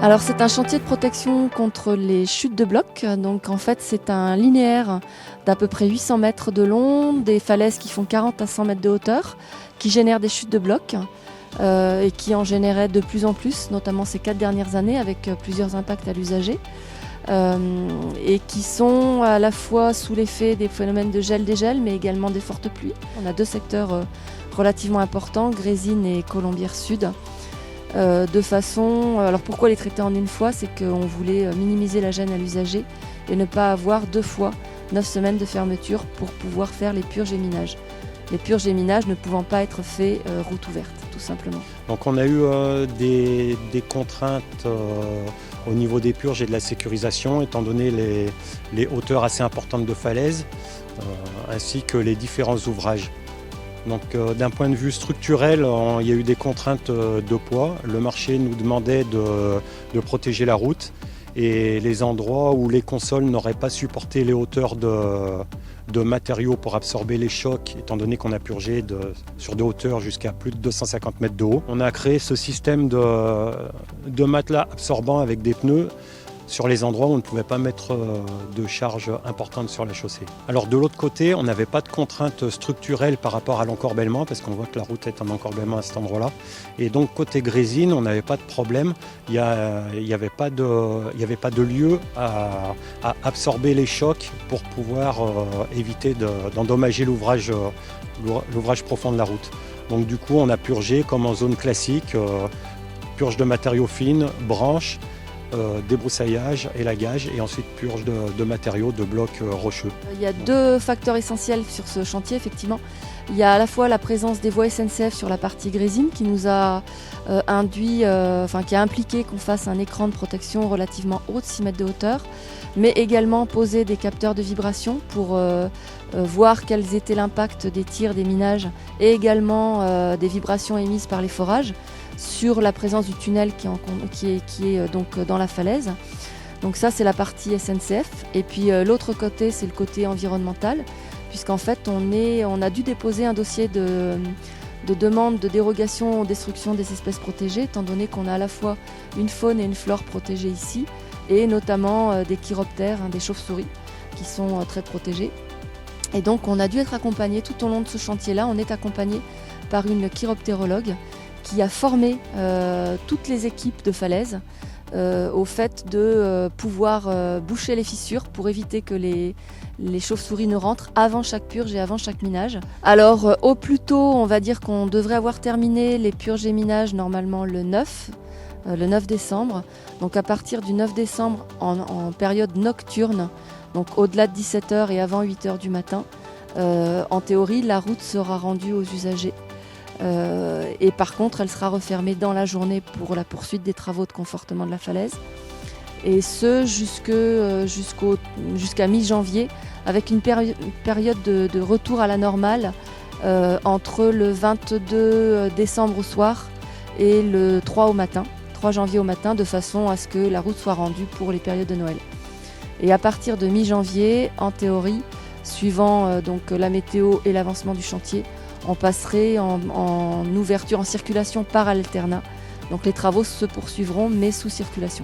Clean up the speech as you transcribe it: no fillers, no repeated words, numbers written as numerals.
Alors c'est un chantier de protection contre les chutes de blocs. Donc en fait c'est un linéaire d'à peu près 800 mètres de long, des falaises qui font 40 à 100 mètres de hauteur, qui génèrent des chutes de blocs et qui en généraient de plus en plus, notamment ces 4 dernières années avec plusieurs impacts à l'usager. Et qui sont à la fois sous l'effet des phénomènes de gel-dégel mais également des fortes pluies. On a 2 secteurs relativement importants, Grésines et Colombières Sud. Alors pourquoi les traiter en une fois? C'est qu'on voulait minimiser la gêne à l'usager et ne pas avoir 2 fois 9 semaines de fermeture pour pouvoir faire les purges et minages. Les purges et minages ne pouvant pas être faits route ouverte, tout simplement. Donc on a eu des contraintes au niveau des purges et de la sécurisation, étant donné les hauteurs assez importantes de falaises, ainsi que les différents ouvrages. Donc d'un point de vue structurel, il y a eu des contraintes de poids. Le marché nous demandait de protéger la route et les endroits où les consoles n'auraient pas supporté les hauteurs de matériaux pour absorber les chocs, étant donné qu'on a purgé sur des hauteurs jusqu'à plus de 250 mètres de haut. On a créé ce système de matelas absorbants avec des pneus sur les endroits où on ne pouvait pas mettre de charge importante sur la chaussée. Alors de l'autre côté, on n'avait pas de contraintes structurelles par rapport à l'encorbellement, parce qu'on voit que la route est en encorbellement à cet endroit-là. Et donc côté Grésines, on n'avait pas de problème. Il n'y avait pas de lieu à absorber les chocs pour pouvoir éviter d'endommager l'ouvrage profond de la route. Donc du coup, on a purgé comme en zone classique, purge de matériaux fines, branches, débroussaillage, élagage et ensuite purge de matériaux, de blocs rocheux. Il y a 2 facteurs essentiels sur ce chantier, effectivement. Il y a à la fois la présence des voies SNCF sur la partie Grésines qui nous a qui a impliqué qu'on fasse un écran de protection relativement haut de 6 mètres de hauteur, mais également poser des capteurs de vibration pour voir quels étaient l'impact des tirs, des minages et également des vibrations émises par les forages sur la présence du tunnel qui est donc dans la falaise. Donc ça c'est la partie SNCF et puis l'autre côté c'est le côté environnemental, puisqu'en fait on a dû déposer un dossier de demande de dérogation aux destructions des espèces protégées, étant donné qu'on a à la fois une faune et une flore protégées ici et notamment des chiroptères, des chauves-souris qui sont très protégés. Et donc on a dû être accompagné tout au long de ce chantier-là, on est accompagné par une chiroptérologue qui a formé toutes les équipes de falaises au fait de pouvoir boucher les fissures pour éviter que les chauves-souris ne rentrent avant chaque purge et avant chaque minage. Alors au plus tôt, on va dire qu'on devrait avoir terminé les purges et minages normalement le 9 décembre. Donc à partir du 9 décembre en période nocturne, donc au-delà de 17h et avant 8h du matin, en théorie la route sera rendue aux usagers. Et par contre elle sera refermée dans la journée pour la poursuite des travaux de confortement de la falaise, et ce jusqu'à mi-janvier, avec une période de retour à la normale entre le 22 décembre au soir et le 3 janvier au matin, de façon à ce que la route soit rendue pour les périodes de Noël. Et à partir de mi-janvier, en théorie, suivant donc la météo et l'avancement du chantier, on passerait en ouverture, en circulation par alternat. Donc les travaux se poursuivront mais sous circulation.